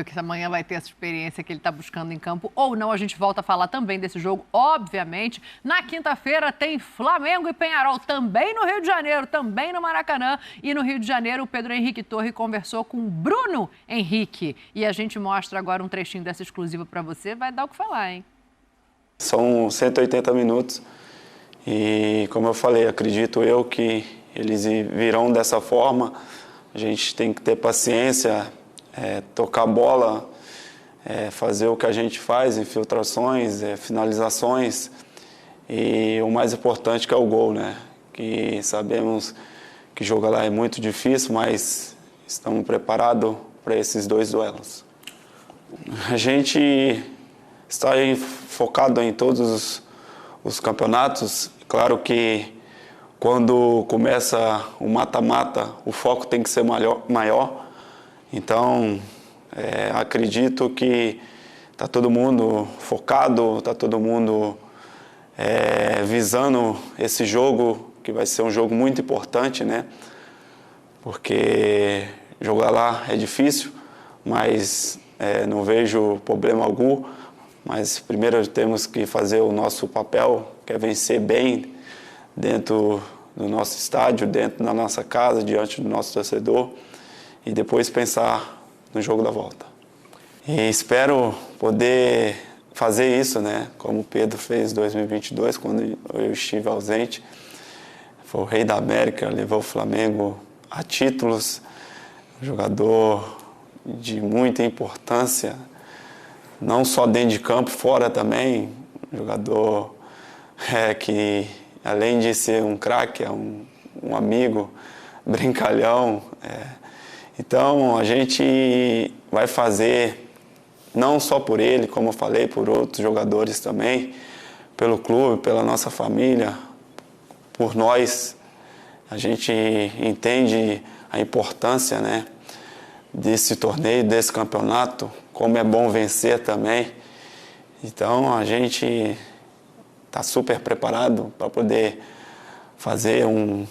Que amanhã vai ter essa experiência que ele está buscando em campo ou não. A gente volta a falar também desse jogo, obviamente. Na quinta-feira tem Flamengo e Peñarol, também no Rio de Janeiro, também no Maracanã. E no Rio de Janeiro, o Pedro Henrique Torre conversou com o Bruno Henrique. E a gente mostra agora um trechinho dessa exclusiva para você. Vai dar o que falar, hein? São 180 minutos e, como eu falei, acredito eu que eles virão dessa forma. A gente tem que ter paciência, tocar a bola, fazer o que a gente faz, infiltrações, finalizações e o mais importante que é o gol, né? Que sabemos que jogar lá é muito difícil, mas estamos preparados para esses dois duelos. A gente está focado em todos os campeonatos. Claro que quando começa o mata-mata, o foco tem que ser maior. Então, acredito que está todo mundo focado, está todo mundo visando esse jogo, que vai ser um jogo muito importante, né? Porque jogar lá é difícil, mas não vejo problema algum. Mas primeiro temos que fazer o nosso papel, que é vencer bem dentro do nosso estádio, dentro da nossa casa, diante do nosso torcedor, e depois pensar no jogo da volta. E espero poder fazer isso, né? Como o Pedro fez em 2022, quando eu estive ausente. Foi o rei da América, levou o Flamengo a títulos, um jogador de muita importância, não só dentro de campo, fora também, um jogador que, além de ser um craque, é um amigo, brincalhão. Então, a gente vai fazer, não só por ele, como eu falei, por outros jogadores também, pelo clube, pela nossa família, por nós. A gente entende a importância, né, desse torneio, desse campeonato, como é bom vencer também. Então, a gente está super preparado para poder fazer um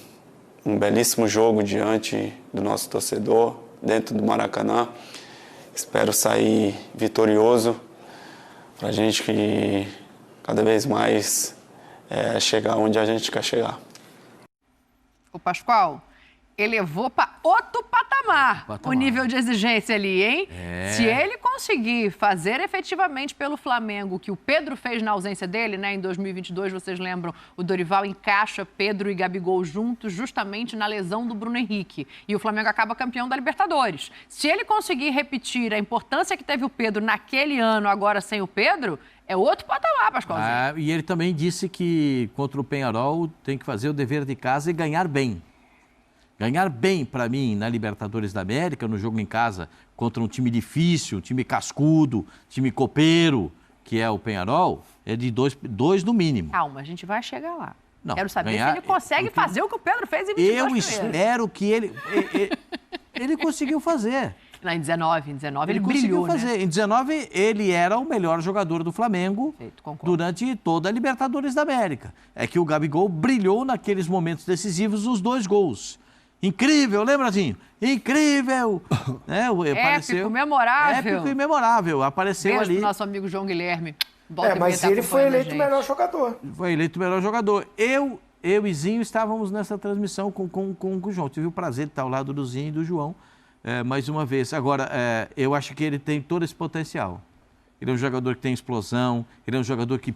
belíssimo jogo diante do nosso torcedor, dentro do Maracanã. Espero sair vitorioso para a gente que cada vez mais chegar onde a gente quer chegar. O Pascoal elevou para outro patamar o nível de exigência ali, hein? Se ele conseguir fazer efetivamente pelo Flamengo o que o Pedro fez na ausência dele, né? Em 2022, vocês lembram, o Dorival encaixa Pedro e Gabigol juntos justamente na lesão do Bruno Henrique. E o Flamengo acaba campeão da Libertadores. Se ele conseguir repetir a importância que teve o Pedro naquele ano, agora sem o Pedro, é outro patamar, Pascoalzinho. E ele também disse que contra o Peñarol tem que fazer o dever de casa e ganhar bem. Ganhar bem, para mim, na Libertadores da América, no jogo em casa, contra um time difícil, um time cascudo, time copeiro, que é o Peñarol, é de dois no mínimo. Calma, a gente vai chegar lá. Não, quero saber se ele consegue fazer o que o Pedro fez em 22 Eu espero que ele conseguiu fazer. Em 19 ele conseguiu brilhou, fazer. né? Em 19, ele era o melhor jogador do Flamengo durante toda a Libertadores da América. É que o Gabigol brilhou naqueles momentos decisivos nos 2 gols. Incrível, lembra, Zinho? Incrível! Épico, memorável. Épico e memorável. Apareceu Beijo ali. Pro nosso amigo João Guilherme. Mas ele foi eleito o melhor jogador. Foi eleito o melhor jogador. Eu e Zinho estávamos nessa transmissão com o João. Tive o prazer de estar ao lado do Zinho e do João mais uma vez. Agora, eu acho que ele tem todo esse potencial. Ele é um jogador que tem explosão, ele é um jogador que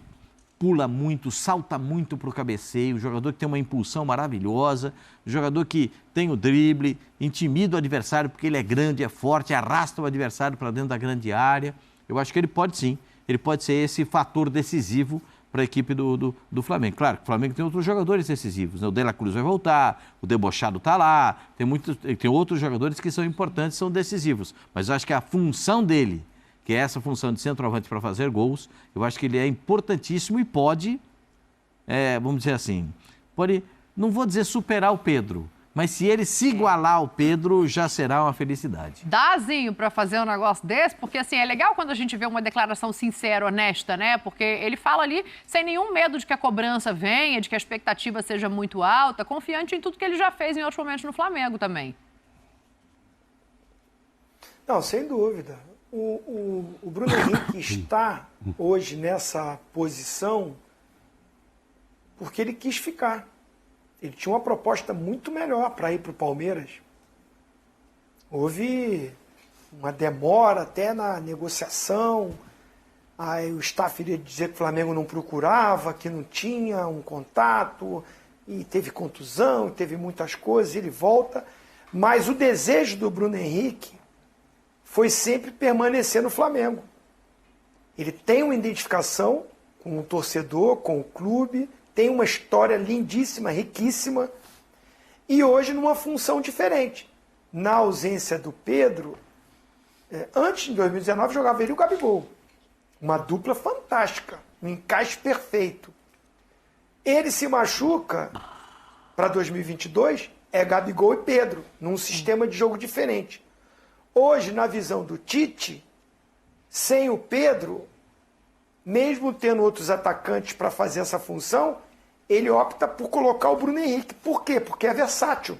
pula muito, salta muito para o cabeceio, um jogador que tem uma impulsão maravilhosa, um jogador que tem o drible, intimida o adversário porque ele é grande, é forte, arrasta o adversário para dentro da grande área. Eu acho que ele pode sim, ele pode ser esse fator decisivo para a equipe do Flamengo. Claro que o Flamengo tem outros jogadores decisivos, né? O De La Cruz vai voltar, o Debochado está lá, tem outros jogadores que são importantes, são decisivos, mas eu acho que a função dele, que é essa função de centroavante para fazer gols, eu acho que ele é importantíssimo e pode, vamos dizer assim, não vou dizer superar o Pedro, mas se ele se igualar ao Pedro, já será uma felicidade. Dazinho para fazer um negócio desse, porque assim, é legal quando a gente vê uma declaração sincera, honesta, né? Porque ele fala ali sem nenhum medo de que a cobrança venha, de que a expectativa seja muito alta, confiante em tudo que ele já fez em outros momentos no Flamengo também. Não, sem dúvida. O Bruno Henrique está hoje nessa posição porque ele quis ficar. Ele tinha uma proposta muito melhor para ir para o Palmeiras. Houve uma demora até na negociação. Aí o staff iria dizer que o Flamengo não procurava, que não tinha um contato, e teve contusão, teve muitas coisas, ele volta. Mas o desejo do Bruno Henrique foi sempre permanecer no Flamengo. Ele tem uma identificação com o torcedor, com o clube, tem uma história lindíssima, riquíssima, e hoje numa função diferente. Na ausência do Pedro, antes de 2019 jogava ele e o Gabigol. Uma dupla fantástica, um encaixe perfeito. Ele se machuca para 2022, é Gabigol e Pedro, num sistema de jogo diferente. Hoje, na visão do Tite, sem o Pedro, mesmo tendo outros atacantes para fazer essa função, ele opta por colocar o Bruno Henrique. Por quê? Porque é versátil.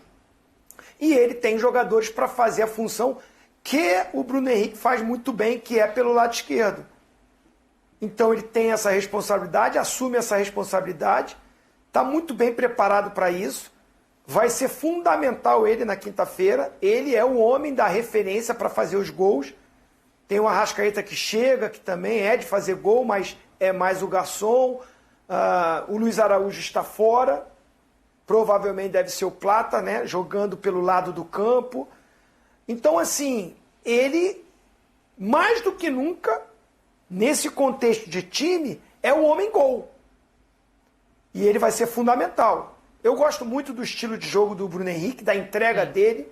E ele tem jogadores para fazer a função que o Bruno Henrique faz muito bem, que é pelo lado esquerdo. Então ele tem essa responsabilidade, assume essa responsabilidade, está muito bem preparado para isso. Vai ser fundamental ele na quinta-feira. Ele é o homem da referência para fazer os gols. Tem o Arrascaeta que chega, que também é de fazer gol, mas é mais o garçom. O Luiz Araújo está fora. Provavelmente deve ser o Plata, né? Jogando pelo lado do campo. Então, assim, ele, mais do que nunca, nesse contexto de time, é o homem-gol. E ele vai ser fundamental. Eu gosto muito do estilo de jogo do Bruno Henrique, da entrega dele,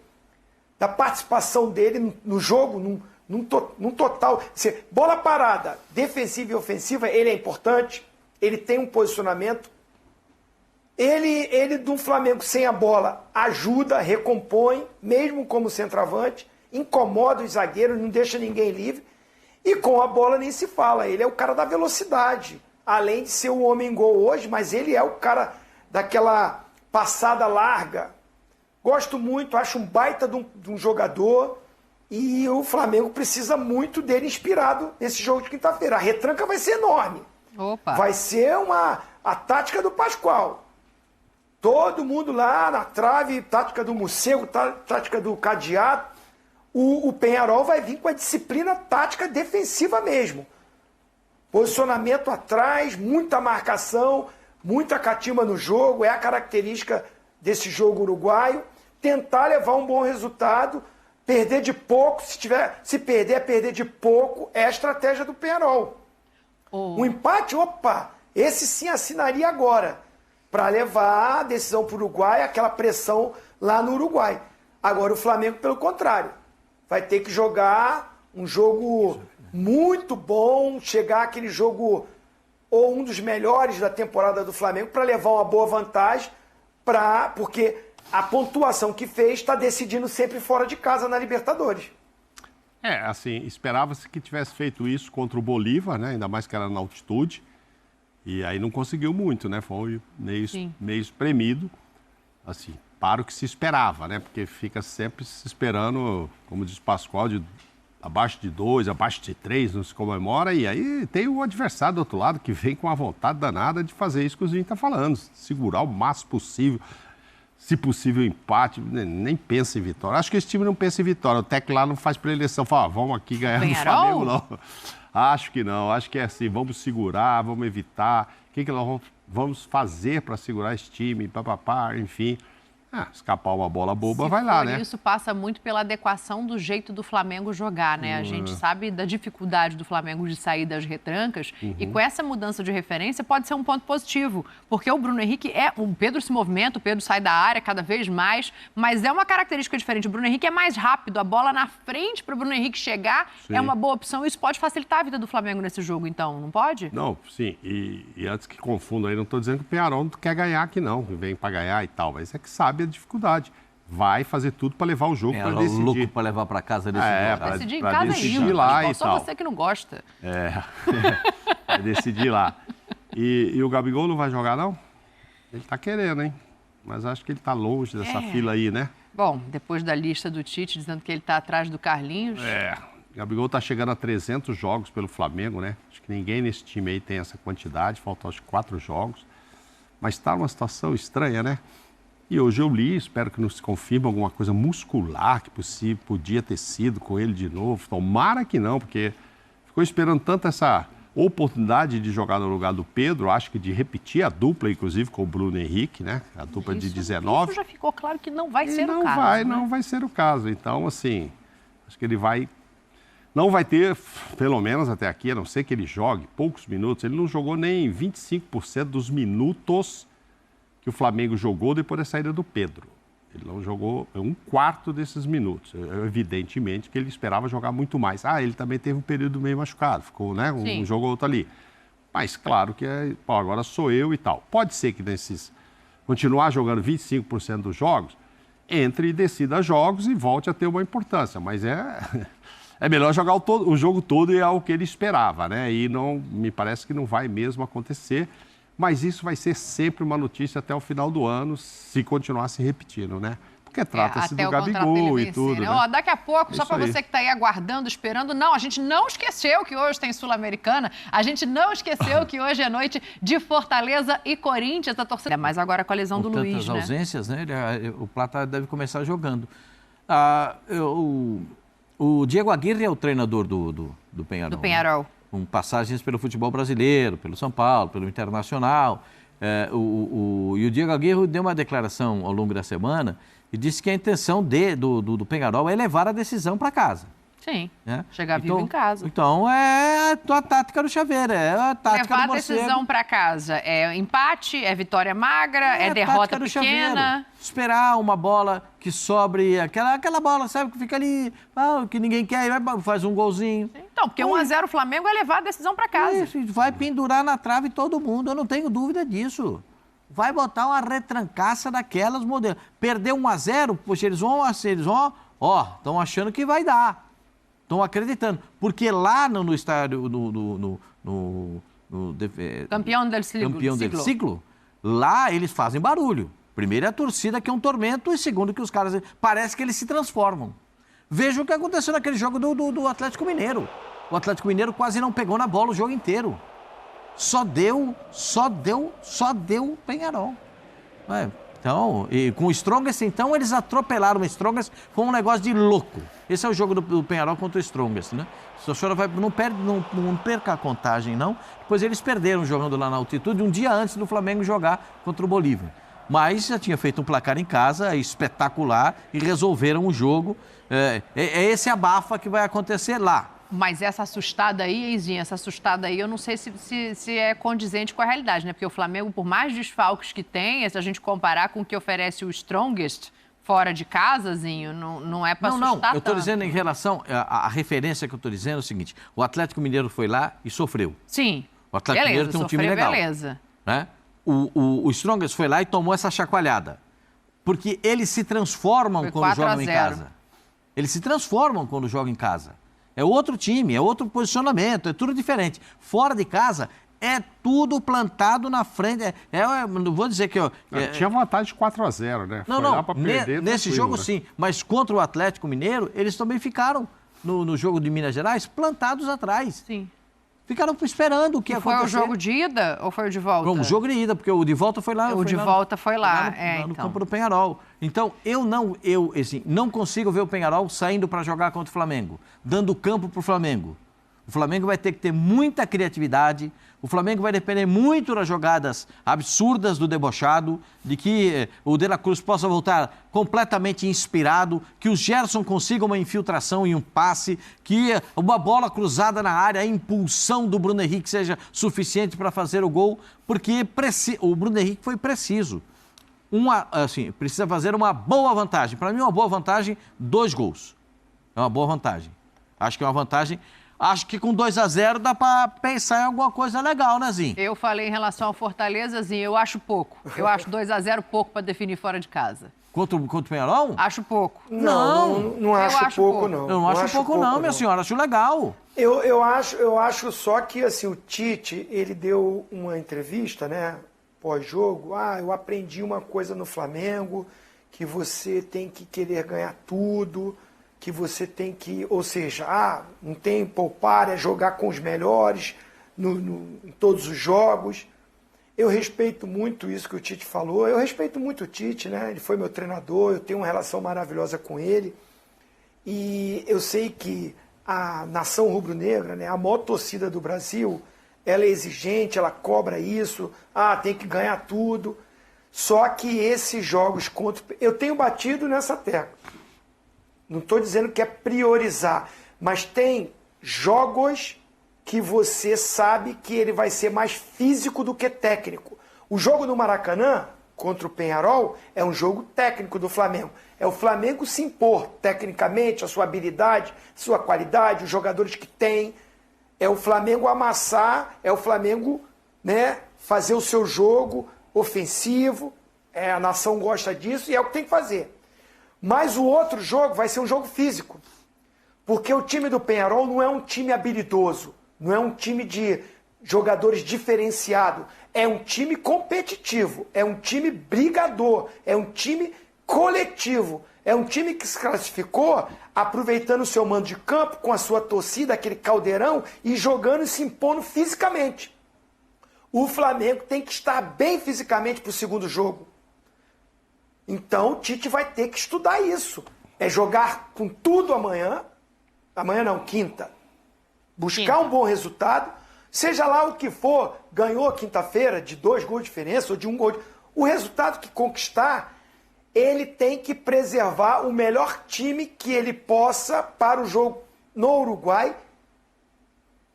da participação dele no jogo, num total. Bola parada, defensiva e ofensiva, ele é importante, ele tem um posicionamento. Ele do Flamengo sem a bola ajuda, recompõe, mesmo como centroavante, incomoda os zagueiros, não deixa ninguém livre. E com a bola nem se fala, ele é o cara da velocidade. Além de ser o homem-gol hoje, mas ele é o cara daquela passada larga. Gosto muito, acho um baita de um jogador e o Flamengo precisa muito dele inspirado nesse jogo de quinta-feira. A retranca vai ser enorme. Opa. Vai ser a tática do Pascoal. Todo mundo lá na trave, tática do morcego, tática do cadeado. O Peñarol vai vir com a disciplina tática defensiva mesmo. Posicionamento atrás, muita marcação, muita catimba no jogo, é a característica desse jogo uruguaio. Tentar levar um bom resultado, perder de pouco, se perder, é perder de pouco, é a estratégia do Peñarol. Um empate, opa, esse sim assinaria agora, para levar a decisão para o Uruguai, aquela pressão lá no Uruguai. Agora o Flamengo, pelo contrário, vai ter que jogar um jogo muito bom, chegar aquele jogo ou um dos melhores da temporada do Flamengo para levar uma boa vantagem, porque a pontuação que fez está decidindo sempre fora de casa na Libertadores. Assim, esperava-se que tivesse feito isso contra o Bolívar, né? Ainda mais que era na altitude, e aí não conseguiu muito, né? Foi meio espremido, assim, para o que se esperava, né? Porque fica sempre se esperando, como diz o Pascoal, abaixo de 2, abaixo de 3, não se comemora, e aí tem o adversário do outro lado que vem com a vontade danada de fazer isso que o Zinho está falando, segurar o máximo possível, se possível empate, nem pensa em vitória. Acho que esse time não pensa em vitória, o técnico lá não faz preleção, fala, vamos aqui ganhar no Flamengo, não. Acho que não, acho que é assim, vamos segurar, vamos evitar, o que nós vamos fazer para segurar esse time, papapá, enfim... escapar uma bola boba, vai lá, né? Isso passa muito pela adequação do jeito do Flamengo jogar, né? A gente sabe da dificuldade do Flamengo de sair das retrancas e com essa mudança de referência pode ser um ponto positivo, porque o Bruno Henrique o Pedro se movimenta, o Pedro sai da área cada vez mais, mas é uma característica diferente. O Bruno Henrique é mais rápido, a bola na frente para o Bruno Henrique chegar é uma boa opção. Isso pode facilitar a vida do Flamengo nesse jogo, então, não pode? Não, sim. E antes que confunda aí, não estou dizendo que o Peñarol não quer ganhar aqui, não. Vem para ganhar e tal, mas é que sabe a dificuldade. Vai fazer tudo para levar o jogo para decidir. Louco para levar para casa desse jogo. Vai decidir em casa decidir lá e só tal. Só você que não gosta. Vai decidir lá. E o Gabigol não vai jogar, não? Ele tá querendo, hein? Mas acho que ele tá longe dessa fila aí, né? Bom, depois da lista do Tite dizendo que ele tá atrás do Carlinhos... Gabigol está chegando a 300 jogos pelo Flamengo, né? Acho que ninguém nesse time aí tem essa quantidade, faltam acho que 4 jogos. Mas está numa situação estranha, né? E hoje eu li, espero que não se confirme alguma coisa muscular que podia ter sido com ele de novo. Tomara que não, porque ficou esperando tanto essa oportunidade de jogar no lugar do Pedro, acho que de repetir a dupla, inclusive, com o Bruno Henrique, né? A dupla de 19. Isso já ficou claro que não vai ser o caso. Não vai ser o caso. Então, assim, acho que ele não vai ter, pelo menos até aqui, a não ser que ele jogue poucos minutos. Ele não jogou nem 25% dos minutos que o Flamengo jogou depois da saída do Pedro. Ele não jogou 1/4 desses minutos. Evidentemente que ele esperava jogar muito mais. Ele também teve um período meio machucado, ficou, né, um jogo ou outro ali. Mas claro que agora sou eu e tal. Pode ser que continuar jogando 25% dos jogos, entre e decida jogos e volte a ter uma importância. Mas é melhor jogar o jogo todo e é o que ele esperava, né? E não, me parece que não vai mesmo acontecer. Mas isso vai ser sempre uma notícia até o final do ano, se continuar se repetindo, né? Porque trata-se do Gabigol e tudo, né? Daqui a pouco, só para você que está aí aguardando, esperando, não, a gente não esqueceu que hoje tem Sul-Americana, a gente não esqueceu que hoje é noite de Fortaleza e Corinthians, a torcida. Mas agora com a lesão do Luiz, né? Ausências, né? O Plata deve começar jogando. O Diego Aguirre é o treinador do Peñarol. Do Peñarol. Né? Com passagens pelo futebol brasileiro, pelo São Paulo, pelo Internacional. E o Diego Aguirre deu uma declaração ao longo da semana e disse que a intenção do Peñarol é levar a decisão para casa. Sim, né? Chegar vivo em casa. Então, é a tática do Chaveiro, é a tática levar do morcego. Levar a decisão para casa é empate, é vitória magra, é derrota pequena. Chaveiro. Esperar uma bola que sobre, aquela bola, sabe, que fica ali, que ninguém quer, faz um golzinho. Então, porque 1-0 o Flamengo é levar a decisão para casa. Isso, vai pendurar na trave todo mundo, eu não tenho dúvida disso. Vai botar uma retrancaça daquelas modelos. Perder 1-0, poxa, eles vão, estão achando que vai dar. Estão acreditando. Porque lá no estádio, Campeão del Ciclo, lá eles fazem barulho. Primeiro é a torcida, que é um tormento, e segundo que os caras, parece que eles se transformam. Veja o que aconteceu naquele jogo do Atlético Mineiro. O Atlético Mineiro quase não pegou na bola o jogo inteiro. Só deu Peñarol. Então, e com o Strongest, então, eles atropelaram o Strongest, foi um negócio de louco. Esse é o jogo do Peñarol contra o Strongest, né? Se a senhora não perca a contagem, não. Depois eles perderam jogando lá na altitude um dia antes do Flamengo jogar contra o Bolívia. Mas já tinha feito um placar em casa espetacular e resolveram o jogo. É esse abafa que vai acontecer lá. Mas essa assustada aí, Eizinho, eu não sei se é condizente com a realidade, né? Porque o Flamengo, por mais desfalques que tem, se a gente comparar com o que oferece o Strongest fora de casa, Zinho, não é para assustar Não, eu estou dizendo em relação, a referência que eu estou dizendo é o seguinte, o Atlético Mineiro foi lá e sofreu. Sim, o Atlético Mineiro tem um time legal. Beleza. Né? O Strongest foi lá e tomou essa chacoalhada. Porque eles se transformam quando jogam em casa. Eles se transformam quando jogam em casa. É outro time, é outro posicionamento, é tudo diferente. Fora de casa, é tudo plantado na frente. Não vou dizer que... Tinha vantagem de 4-0, né? Não. Nesse jogo, né? Sim. Mas contra o Atlético Mineiro, eles também ficaram, no jogo de Minas Gerais, plantados atrás. Sim. Ficaram esperando o que ia acontecer. Foi o jogo de ida ou foi o de volta? Foi o jogo de ida, porque o de volta foi lá. Volta foi lá. No campo do Peñarol. Então, eu não consigo ver o Peñarol saindo para jogar contra o Flamengo, dando campo para o Flamengo. O Flamengo vai ter que ter muita criatividade, o Flamengo vai depender muito das jogadas absurdas do debochado, de que o De La Cruz possa voltar completamente inspirado, que o Gerson consiga uma infiltração e um passe, que uma bola cruzada na área, a impulsão do Bruno Henrique seja suficiente para fazer o gol, porque o Bruno Henrique foi preciso. Precisa fazer uma boa vantagem. Para mim, uma boa vantagem, 2 gols. É uma boa vantagem. Acho que é uma vantagem... Acho que com 2-0 dá para pensar em alguma coisa legal, né, Zinho? Eu falei em relação ao Fortaleza, Zinho, eu acho pouco. Eu acho 2-0 pouco para definir fora de casa. Contra o Peñarol? Acho pouco. Não acho pouco, não. Eu não acho pouco, não, minha senhora. Acho legal. Eu acho só que, assim, o Tite, ele deu uma entrevista, né, pós-jogo. Eu aprendi uma coisa no Flamengo, que você tem que querer ganhar tudo. que você tem que, ou seja, não tem poupar, é jogar com os melhores em todos os jogos. Eu respeito muito isso que o Tite falou, eu respeito muito o Tite, né? Ele foi meu treinador, eu tenho uma relação maravilhosa com ele, e eu sei que a nação rubro-negra, né, a maior torcida do Brasil, ela é exigente, ela cobra isso, tem que ganhar tudo. Só que esses jogos contra... Eu tenho batido nessa tecla. Não estou dizendo que é priorizar, mas tem jogos que você sabe que ele vai ser mais físico do que técnico. O jogo no Maracanã, contra o Peñarol, é um jogo técnico do Flamengo. É o Flamengo se impor tecnicamente, a sua habilidade, sua qualidade, os jogadores que tem. É o Flamengo amassar, é o Flamengo, né, fazer o seu jogo ofensivo. A nação gosta disso e é o que tem que fazer. Mas o outro jogo vai ser um jogo físico. Porque o time do Peñarol não é um time habilidoso, não é um time de jogadores diferenciado, é um time competitivo, é um time brigador, é um time coletivo, é um time que se classificou aproveitando o seu mando de campo com a sua torcida, aquele caldeirão, e jogando e se impondo fisicamente. O Flamengo tem que estar bem fisicamente para o segundo jogo. Então o Tite vai ter que estudar isso. É jogar com tudo amanhã não, quinta. Buscar um bom resultado, seja lá o que for, ganhou quinta-feira de 2 gols de diferença ou de 1 gol. O resultado que conquistar, ele tem que preservar o melhor time que ele possa para o jogo no Uruguai,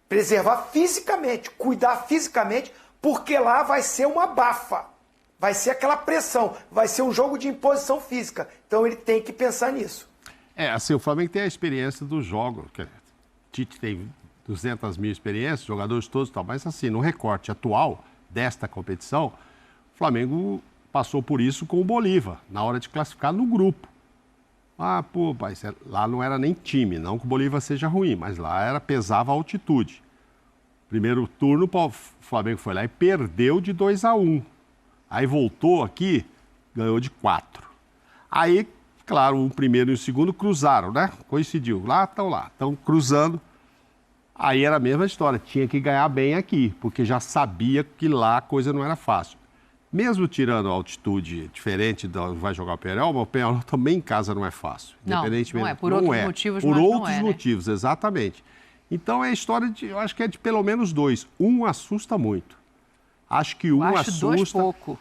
preservar fisicamente, cuidar fisicamente, porque lá vai ser uma bafa, vai ser aquela pressão, vai ser um jogo de imposição física. Então ele tem que pensar nisso. Assim, o Flamengo tem a experiência do jogo, o Tite tem 200 mil experiências, jogadores todos e tal, mas assim, no recorte atual desta competição, o Flamengo passou por isso com o Bolívar, na hora de classificar no grupo. Mas lá não era nem time, não que o Bolívar seja ruim, mas lá pesava a altitude. Primeiro turno, o Flamengo foi lá e perdeu de 2-1. Aí voltou aqui, ganhou de 4. Aí, claro, o primeiro e o segundo cruzaram, né? Coincidiu, estão cruzando. Aí era a mesma história, tinha que ganhar bem aqui, porque já sabia que lá a coisa não era fácil. Mesmo tirando a altitude diferente do vai jogar o Peñarol, mas o Peñarol também em casa não é fácil. Não é, por outros motivos, por mas outros não é, motivos, né? Exatamente. Então é história de, eu acho que é de pelo menos 2. Um assusta muito. Acho que um assusta. 2 pouco.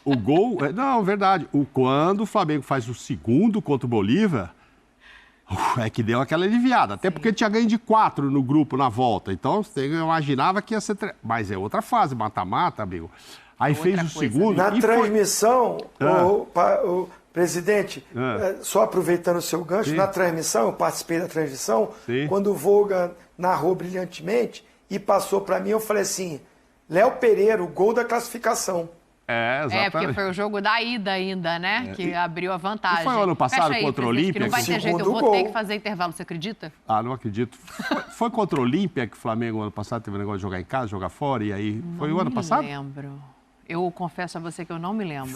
O gol, não, verdade. Quando o Flamengo faz o segundo contra o Bolívar, é que deu aquela aliviada. Até porque tinha ganho de 4 no grupo na volta. Então, eu imaginava que ia ser... Mas é outra fase, mata-mata, amigo. Aí fez o segundo... Na transmissão, o presidente, só aproveitando o seu gancho, na transmissão, eu participei da transmissão, quando o Volga narrou brilhantemente e passou para mim, eu falei assim, Léo Pereira, o gol da classificação. Exatamente. Porque foi o jogo da ida ainda, né? Que abriu a vantagem. E foi ano passado contra o Olímpia? Que não vai ter jeito, eu vou ter que fazer intervalo, você acredita? Não acredito. Foi contra o Olímpia que o Flamengo ano passado teve o negócio de jogar em casa, jogar fora, e aí foi o ano passado? Não lembro. Eu confesso a você que eu não me lembro.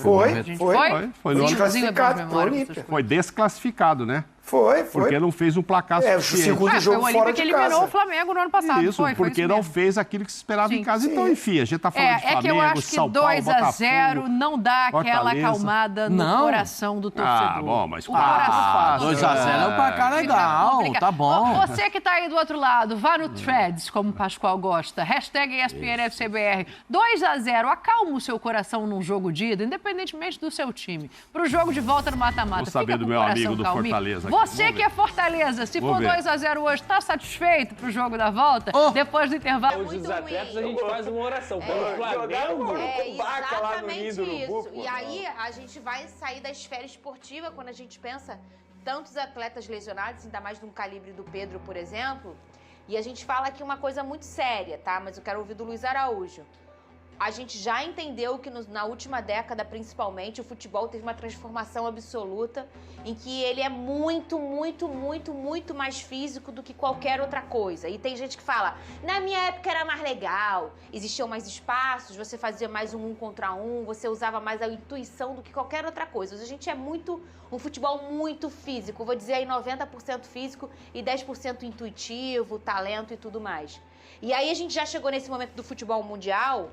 Foi desclassificado pro Olímpia. Foi desclassificado, né? Foi. Porque não fez um placar suficiente. O segundo jogo foi o Olímpia que eliminou o Flamengo no ano passado. Isso, porque não fez aquilo que se esperava em casa. Então, enfim, a gente tá falando de Flamengo, que eu acho que São Paulo, 2-0 não dá aquela acalmada no coração do torcedor. Bom, mas 2-0 é um placar legal, tá bom. Você que tá aí do outro lado, vá no Threads, como o Pascoal gosta, #ESPNFCBR. 2-0, acalma o seu coração num jogo de ida, independentemente do seu time. Pro jogo de volta no mata-mata. Vou saber do meu amigo do Fortaleza. Você que é Fortaleza, se for 2-0 hoje, tá satisfeito pro jogo da volta? Depois do intervalo. Hoje os atletas a gente faz uma oração. Pelo Flamengo, exatamente isso. E aí a gente vai sair da esfera esportiva quando a gente pensa tantos atletas lesionados, ainda mais de um calibre do Pedro, por exemplo. E a gente fala aqui uma coisa muito séria, tá? Mas eu quero ouvir do Luiz Araújo. A gente já entendeu que na última década, principalmente, o futebol teve uma transformação absoluta em que ele é muito, muito, muito, muito mais físico do que qualquer outra coisa. E tem gente que fala, na minha época era mais legal, existiam mais espaços, você fazia mais um contra um, você usava mais a intuição do que qualquer outra coisa. A gente é um futebol muito físico, vou dizer aí 90% físico e 10% intuitivo, talento e tudo mais. E aí a gente já chegou nesse momento do futebol mundial.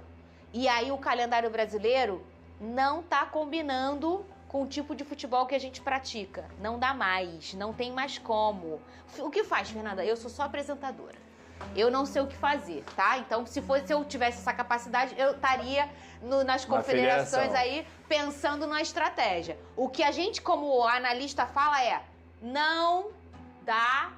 E aí o calendário brasileiro não tá combinando com o tipo de futebol que a gente pratica. Não dá mais, não tem mais como. O que faz, Fernanda? Eu sou só apresentadora. Eu não sei o que fazer, tá? Então, se eu tivesse essa capacidade, eu estaria nas confederações aí pensando na estratégia. O que a gente, como analista, fala é, não dá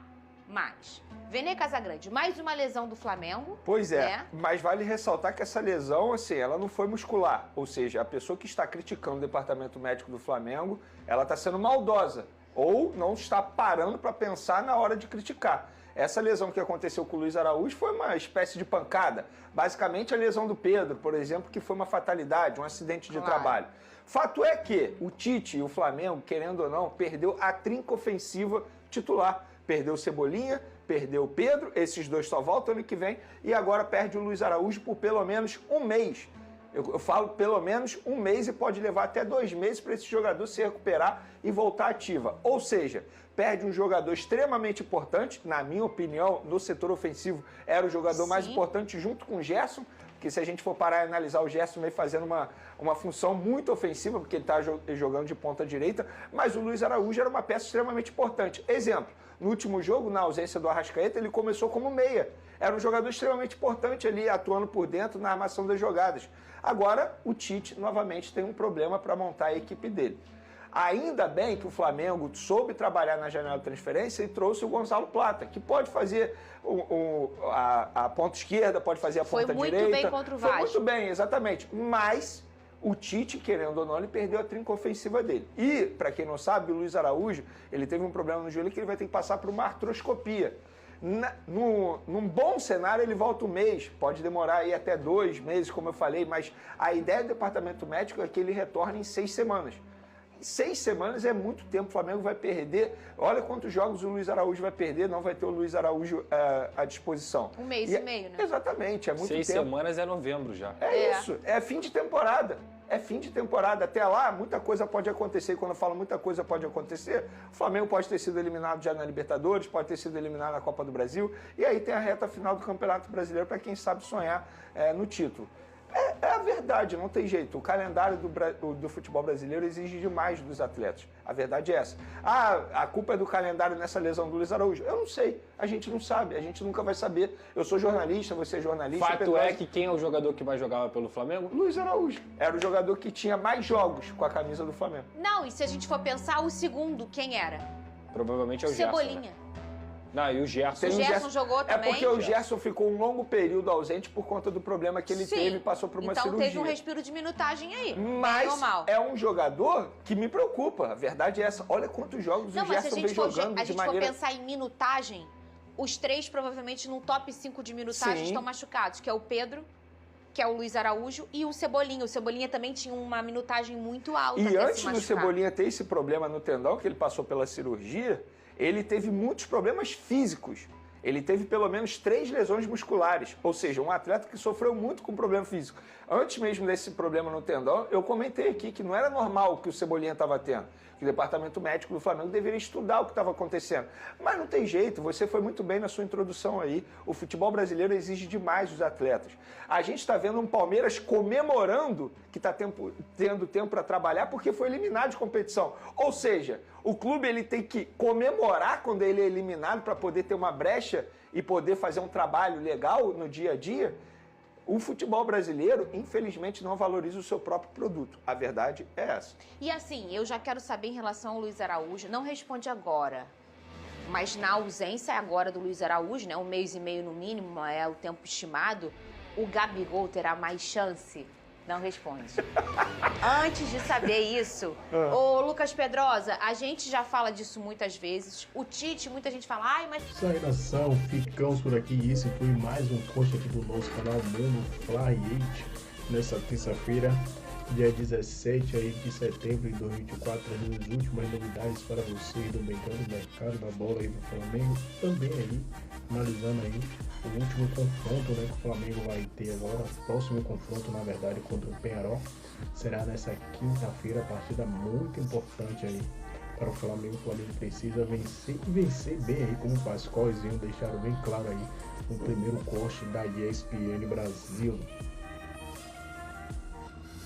mais. Vene Casagrande, mais uma lesão do Flamengo. Pois é, né? Mas vale ressaltar que essa lesão, assim, ela não foi muscular. Ou seja, a pessoa que está criticando o departamento médico do Flamengo, ela está sendo maldosa. Ou não está parando para pensar na hora de criticar. Essa lesão que aconteceu com o Luiz Araújo foi uma espécie de pancada. Basicamente a lesão do Pedro, por exemplo, que foi uma fatalidade, um acidente de trabalho. Fato é que o Tite e o Flamengo, querendo ou não, perdeu a trinca ofensiva titular. Perdeu o Cebolinha, perdeu o Pedro, esses dois só voltam ano que vem, e agora perde o Luiz Araújo por pelo menos um mês. Eu falo pelo menos um mês e pode levar até 2 meses para esse jogador se recuperar e voltar ativa. Ou seja, perde um jogador extremamente importante, na minha opinião, no setor ofensivo, era o jogador mais importante junto com o Gerson, porque se a gente for parar e analisar, o Gerson vem fazendo uma função muito ofensiva, porque ele está jogando de ponta direita, mas o Luiz Araújo era uma peça extremamente importante. Exemplo, no último jogo, na ausência do Arrascaeta, ele começou como meia. Era um jogador extremamente importante ali, atuando por dentro na armação das jogadas. Agora, o Tite, novamente, tem um problema para montar a equipe dele. Ainda bem que o Flamengo soube trabalhar na janela de transferência e trouxe o Gonzalo Plata, que pode fazer a ponta esquerda, pode fazer a ponta direita. Foi muito bem contra o Vasco. Foi muito bem, exatamente. Mas o Tite, querendo ou não, ele perdeu a trinca ofensiva dele. E, para quem não sabe, o Luiz Araújo, ele teve um problema no joelho que ele vai ter que passar por uma artroscopia. Num bom cenário, ele volta um mês, pode demorar aí até 2 meses, como eu falei, mas a ideia do departamento médico é que ele retorne em 6 semanas. 6 semanas é muito tempo, o Flamengo vai perder. Olha quantos jogos o Luiz Araújo vai perder, não vai ter o Luiz Araújo à disposição. 1 mês e meio, né? Exatamente, é muito 6 tempo. 6 semanas é novembro já. É isso, é fim de temporada. É fim de temporada. Até lá, muita coisa pode acontecer. E quando eu falo muita coisa pode acontecer, o Flamengo pode ter sido eliminado já na Libertadores, pode ter sido eliminado na Copa do Brasil. E aí tem a reta final do Campeonato Brasileiro para quem sabe sonhar no título. É a verdade, não tem jeito. O calendário do futebol brasileiro exige demais dos atletas. A verdade é essa. A culpa é do calendário nessa lesão do Luiz Araújo. Eu não sei. A gente não sabe. A gente nunca vai saber. Eu sou jornalista, você é jornalista. Fato é que quem é o jogador que mais jogava pelo Flamengo? Luiz Araújo. Era o jogador que tinha mais jogos com a camisa do Flamengo. Não, e se a gente for pensar, o segundo, quem era? Provavelmente é o Gerson. Cebolinha. Né? Não, e o Gerson. O Gerson jogou também. É porque o Gerson ficou um longo período ausente por conta do problema que ele teve e passou por uma cirurgia. Então teve um respiro de minutagem aí. Mas é um jogador que me preocupa. A verdade é essa. Olha quantos jogos o Gerson vem jogando de maneira... Se a gente for pensar em minutagem, os 3 provavelmente no top 5 de minutagem estão machucados, que é o Pedro, que é o Luiz Araújo e o Cebolinha. O Cebolinha também tinha uma minutagem muito alta. E antes do Cebolinha ter esse problema no tendão, que ele passou pela cirurgia, ele teve muitos problemas físicos. Ele teve pelo menos 3 lesões musculares, ou seja, um atleta que sofreu muito com problema físico. Antes mesmo desse problema no tendão, eu comentei aqui que não era normal o que o Cebolinha estava tendo, que o departamento médico do Flamengo deveria estudar o que estava acontecendo. Mas não tem jeito, você foi muito bem na sua introdução aí. O futebol brasileiro exige demais dos atletas. A gente está vendo um Palmeiras comemorando que está tendo tempo para trabalhar porque foi eliminado de competição. Ou seja, o clube ele tem que comemorar quando ele é eliminado para poder ter uma brecha e poder fazer um trabalho legal no dia a dia. O futebol brasileiro, infelizmente, não valoriza o seu próprio produto. A verdade é essa. E assim, eu já quero saber em relação ao Luiz Araújo, não responde agora, mas na ausência agora do Luiz Araújo, né, 1 mês e meio no mínimo, é o tempo estimado, o Gabigol terá mais chance? Não responde. Antes de saber isso, ô Lucas Pedrosa, a gente já fala disso muitas vezes. O Tite, muita gente fala, ai, mas... Isso aí, nação, ficamos por aqui. E esse foi mais um post aqui do nosso canal Mano Fly 8. nessa terça-feira, dia 17 aí de setembro de 2024, trazendo as últimas novidades para vocês do Brincando Mercado da Bola aí do Flamengo. Também aí, analisando aí o último confronto, né, que o Flamengo vai ter agora, o próximo confronto, na verdade, contra o Penharol, será nessa quinta-feira, partida muito importante aí para o Flamengo. O Flamengo precisa vencer e vencer bem aí, como o Pascoal e Zinho deixaram bem claro aí no primeiro corte da ESPN Brasil.